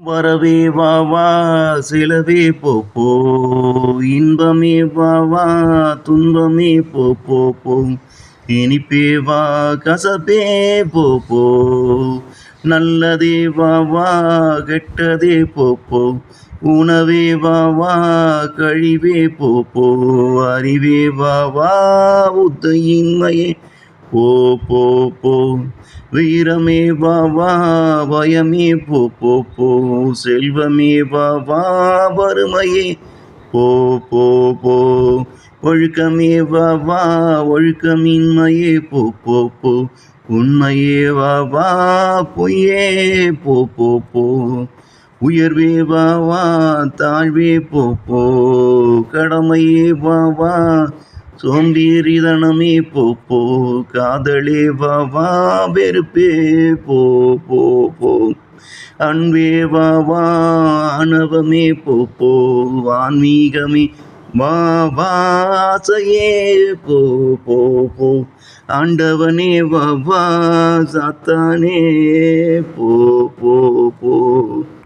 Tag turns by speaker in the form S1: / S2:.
S1: வரவே வா வா செலவே போ போ, இன்பமே வா வா துன்பமே போ போ போ, இனிப்பே வா கசப்பே போ போ, நல்லதே வா வா கெட்டதே போ போ, உணவே வா வா கழிவே போ போ, அறிவே வா வா புத்தியின்மையே போ போ போ, வீரமே வா வா பயமே போ போ போ, செல்வமே வா வா வறுமையே போ போ போ, ஒழுக்கமே வா வா ஒழுக்கமின்மையே போ போ போ, உண்மையே வா வா பொய்யே போ போ போ, உயர்வே வா வா தாழ்வே போ போ, கடமையே வா வா சோம்பேறித்தனமே போ போ, காதலே வா வா வெறுப்பே போ போ போ, அன்பே வா வா ஆணவமே போ போ, ஆன்மீகமே வா வா ஆசையே போ போ போ, ஆண்டவனே வா வா சாத்தானே போ போ போ.